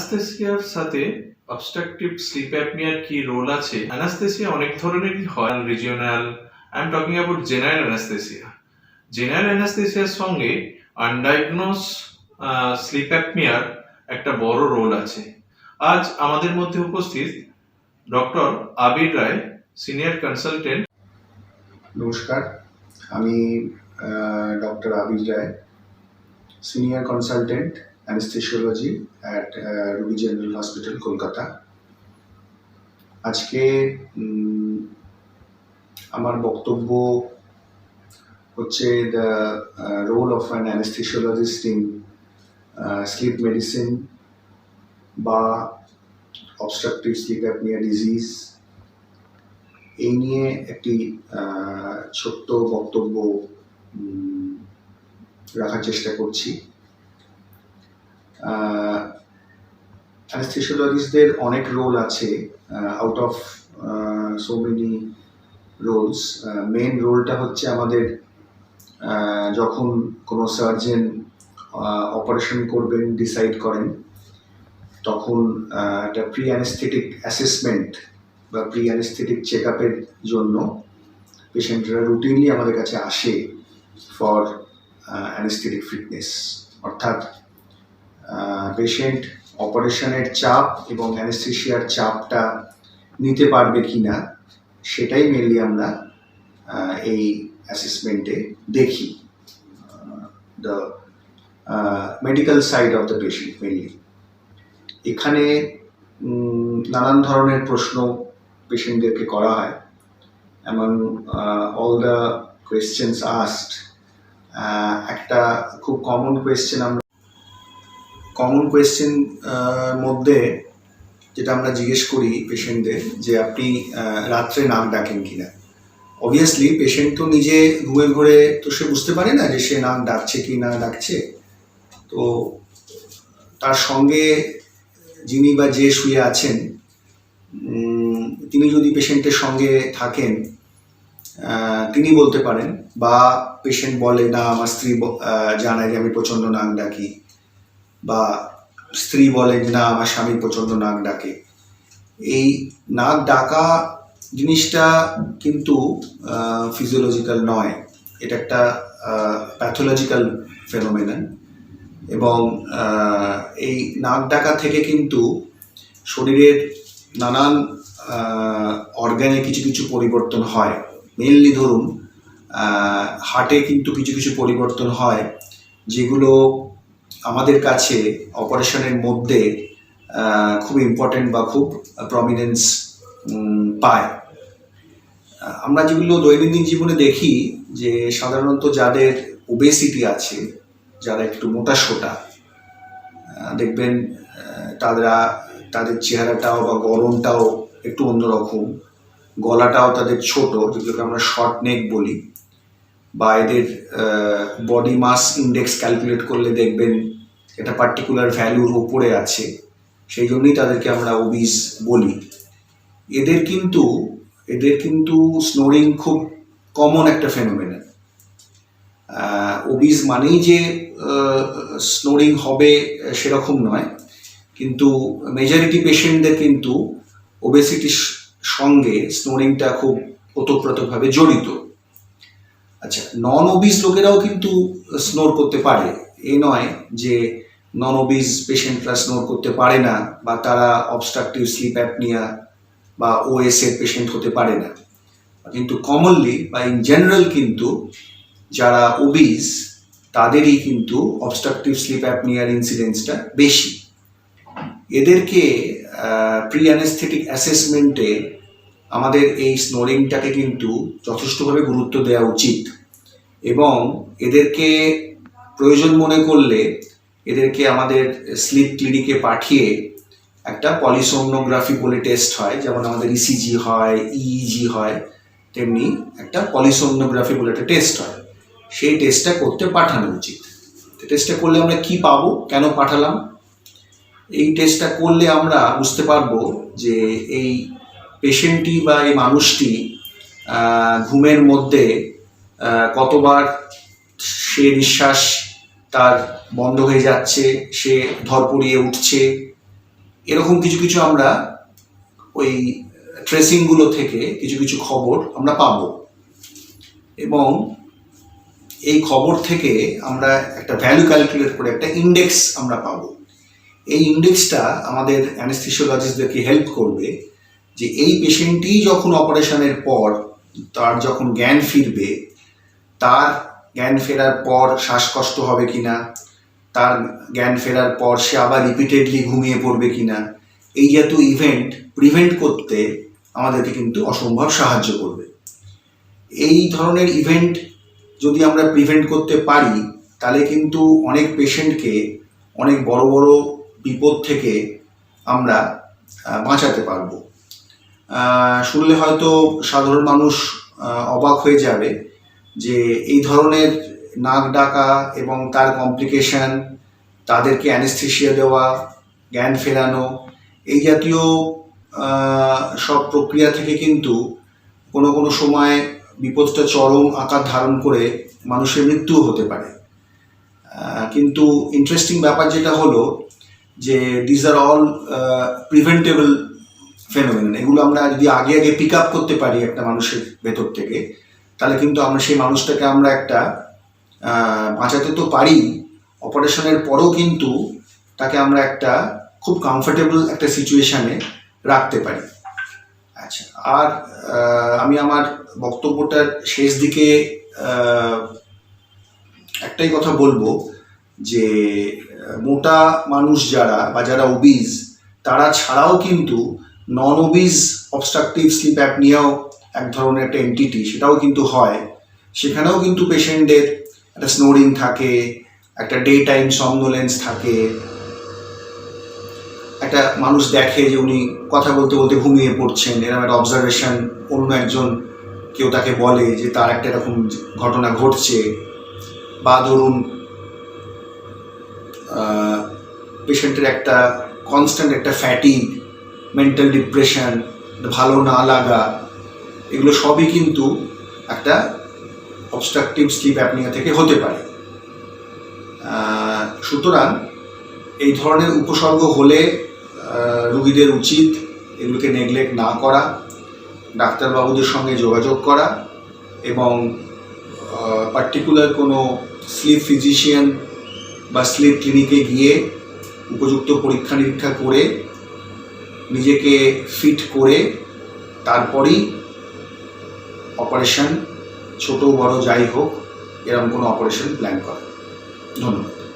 অ্যানাস্থেসিয়ার সাথে obstructive sleep অ্যাপনিয়ার কি role আছে? অ্যানাস্থেসিয়া অনেক ধরনেরই হয়, regional. I am talking about general anaesthesia. জেনারেল অ্যানাস্থেসিয়ার সঙ্গে আনডায়াগনোস স্লিপ অ্যাপনিয়ার একটা বড় রোল আছে। আজ আমাদের মধ্যে উপস্থিত doctor Abir Roy, senior consultant. নমস্কার, আমি doctor Abir Roy, senior consultant anaesthesiology at Ruby General Hospital, Kolkata. আজকে আমার বক্তব্য হচ্ছে the role of an anaesthesiologist in sleep medicine বা অবস্ট্রাকটিভ স্লিপ অ্যাপনিয়া ডিজিজ। এই নিয়ে একটি ছোট্ট বক্তব্য রাখার চেষ্টা করছি। অ্যানেস্থেসিওলজিস্টদের অনেক রোল আছে, out of so many roles. Main রোলটা হচ্ছে আমাদের যখন কোনো সার্জন অপারেশন করবেন ডিসাইড করেন, তখন একটা প্রি অ্যানেস্থেটিক অ্যাসেসমেন্ট বা প্রি অ্যানেস্থেটিক চেক আপের জন্য পেশেন্টরা রুটিনলি আমাদের কাছে আসে ফর অ্যানেস্থেটিক ফিটনেস। অর্থাৎ পেশেন্ট অপারেশনের চাপ এবং অ্যানেস্থেসিয়ার চাপটা নিতে পারবে কি না, সেটাই মেনলি আমরা এই অ্যাসেসমেন্টে দেখি, the medical side of the patient mainly. এখানে নানান ধরনের প্রশ্ন পেশেন্টদেরকে করা হয়। এবং অল দ্য কোয়েশ্চেন্স আস্কড, একটা খুব কমন কোয়েশ্চেন মধ্যে যেটা আমরা জিজ্ঞেস করি পেশেন্টদের, যে আপনি রাত্রে নাক ডাকেন কিনা। অবভিয়াসলি পেশেন্ট তো নিজে ঘুমের ঘরে তো সে বুঝতে পারে না যে সে নাক ডাকছে কি না ডাকছে। তো তার সঙ্গে যিনি বা যে শুয়ে আছেন, তিনি যদি পেশেন্টের সঙ্গে থাকেন, তিনি বলতে পারেন, বা পেশেন্ট বলে না আমার স্ত্রী জানায় যে আমি প্রচণ্ড নাক ডাকি, বা স্ত্রী বলেন যে না আমার স্বামী প্রচণ্ড নাক ডাকে। এই নাক ডাকা জিনিসটা কিন্তু ফিজিওলজিক্যাল নয়, এটা একটা প্যাথোলজিক্যাল ফেনোমেনন। এবং এই নাক ডাকা থেকে কিন্তু শরীরের নানান অর্গানে কিছু কিছু পরিবর্তন হয়। মেনলি ধরুন হার্টে কিন্তু কিছু কিছু পরিবর্তন হয়, যেগুলো আমাদের কাছে অপারেশনের মধ্যে খুব ইম্পর্টেন্ট বা খুব প্রমিনেন্স পায়। আমরা যেগুলো দৈনন্দিন জীবনে দেখি, যে সাধারণত যাদের ওবেসিটি আছে, যারা একটু মোটাসোটা, দেখবেন তাদের চেহারাটাও বা গড়নটাও একটু অন্যরকম, গলাটাও তাদের ছোট, যেগুলোকে আমরা শর্ট নেক বলি, বা এদের বডি মাস ইন্ডেক্স ক্যালকুলেট করলে দেখবেন এটা পার্টিকুলার ভ্যালুর উপরে আছে, সেই জন্যই তাদেরকে আমরা ওবিস বলি। এদের কিন্তু স্নোরিং খুব কমন একটা ফেনোমেনন। ওবিস মানেই যে স্নোরিং হবে সেরকম নয়, কিন্তু মেজরিটি পেশেন্টদের কিন্তু ওবেসিটির সঙ্গে স্নোরিংটা খুব ওতপ্রোতভাবে জড়িত। আচ্ছা, নন ওবিস লোকেরাও কিন্তু স্নোর করতে পারে, এই নয় যে নন ওবিস পেশেন্টরা স্নোর করতে পারে না, বা তারা অবস্ট্রাকটিভ স্লিপ অ্যাপনিয়া বা ওএস এর পেশেন্ট হতে পারে না। কিন্তু কমনলি বা ইন জেনারেল কিন্তু যারা ওবিস, তাদেরই কিন্তু অবস্ট্রাকটিভ স্লিপ অ্যাপনিয়ার ইনসিডেন্সটা বেশি। এদেরকে প্রি অ্যানেস্থেটিক অ্যাসেসমেন্টে আমাদের এই স্নোরিংটাকে কিন্তু যথেষ্টভাবে গুরুত্ব দেওয়া উচিত, এবং এদেরকে প্রয়োজন মনে করলে এদেরকে আমাদের স্লিপ ক্লিনিকে পাঠিয়ে একটা পলিসোমনোগ্রাফি বলে টেস্ট হয়, যেমন আমাদের ইসিজি হয়, ইইজি হয়, তেমনি একটা পলিসোমনোগ্রাফি বলে একটা টেস্ট হয়। সেই টেস্টটা করতে পাঠানো উচিত। টেস্টটা করলে আমরা কি পাবো, কেন পাঠালাম? এই টেস্টটা করলে আমরা বুঝতে পারবো যে এই পেশেন্টটি বা এই মানুষটি ঘুমের মধ্যে কতবার সে নিঃশ্বাস তার বন্ধ হয়ে যাচ্ছে, সে ধরপড়িয়ে উঠছে, এরকম কিছু কিছু আমরা ওই ট্রেসিংগুলো থেকে কিছু কিছু খবর আমরা পাবো, এবং এই খবর থেকে আমরা একটা ভ্যালু ক্যালকুলেট করে একটা ইন্ডেক্স আমরা পাবো। এই ইন্ডেক্সটা আমাদের অ্যানেস্থেসিওলজিস্টদেরকে হেল্প করবে যে এই পেশেন্টই যখন অপারেশনের পর তার যখন জ্ঞান ফিরবে, তার জ্ঞান ফেরার পর শ্বাসকষ্ট হবে কিনা, তার জ্ঞান ফেরার পর সে আবার রিপিটেডলি ঘুমিয়ে পড়বে কিনা, এই জাতীয় ইভেন্ট প্রিভেন্ট করতে আমাদেরকে কিন্তু অসম্ভব সাহায্য করবে। এই ধরনের ইভেন্ট যদি আমরা প্রিভেন্ট করতে পারি তাহলে কিন্তু অনেক পেশেন্টকে অনেক বড় বড় বিপদ থেকে আমরা বাঁচাতে পারবো। শুনলে হয়তো সাধারণ মানুষ অবাক হয়ে যাবে যে এই ধরনের নাক ডাকা এবং তার কমপ্লিকেশন, তাদেরকে অ্যানেস্থেসিয়া দেওয়া, জ্ঞান ফেরানো, এই জাতীয় সব প্রক্রিয়া থেকে কিন্তু কোনো কোনো সময় বিপদটা চরম আকার ধারণ করে মানুষের মৃত্যুও হতে পারে। কিন্তু ইন্টারেস্টিং ব্যাপার যেটা হলো যে this are all preventable phenomenon. এগুলো আমরা যদি আগে আগে পিক আপ করতে পারি একটা মানুষের ভেতর থেকে, তাহলে কিন্তু আমরা সেই মানুষটাকে আমরা একটা বাঁচাতে তো পারি, অপারেশনের পরেও কিন্তু তাকে আমরা একটা খুব কমফোর্টেবল একটা সিচুয়েশানে রাখতে পারি। আচ্ছা, আর আমি আমার বক্তব্যটার শেষ দিকে একটাই কথা বলবো যে মোটা মানুষ যারা বা যারা ওবিজ, তারা ছাড়াও কিন্তু নন ওবিজ অবস্ট্রাকটিভ স্লিপ অ্যাপনিয়াও এক ধরনের একটা এন্টিটি, সেটাও কিন্তু হয়। সেখানেও কিন্তু পেশেন্টদের একটা স্নোরিং থাকে, একটা ডে টাইম somnolence থাকে, একটা মানুষ দেখে যে উনি কথা বলতে বলতে ঘুমিয়ে পড়ছেন, এরকম একটা অবজারভেশন অন্য একজন কেউ তাকে বলে যে তার একটা এরকম ঘটনা ঘটছে। বা ধরুন পেশেন্টের একটা কনস্ট্যান্ট একটা ফ্যাটিগ, মেন্টাল ডিপ্রেশন, ভালো না লাগা, এগুলো সবই কিন্তু একটা অবস্ট্রাকটিভ স্লিপ অ্যাপনিয়া থেকে হতে পারে। সুতরাং এই ধরনের উপসর্গ হলে রোগীদের উচিত এগুলোকে নেগলেক্ট না করা, ডাক্তারবাবুদের সঙ্গে যোগাযোগ করা এবং পার্টিকুলার কোনো স্লিপ ফিজিশিয়ান বা স্লিপ ক্লিনিকে গিয়ে উপযুক্ত পরীক্ষা নিরীক্ষা করে নিজেকে ফিট করে তারপরেই অপারেশন, ছোট বড় যাই হোক, এরকম কোনো অপারেশন প্ল্যান করা। ধন্যবাদ।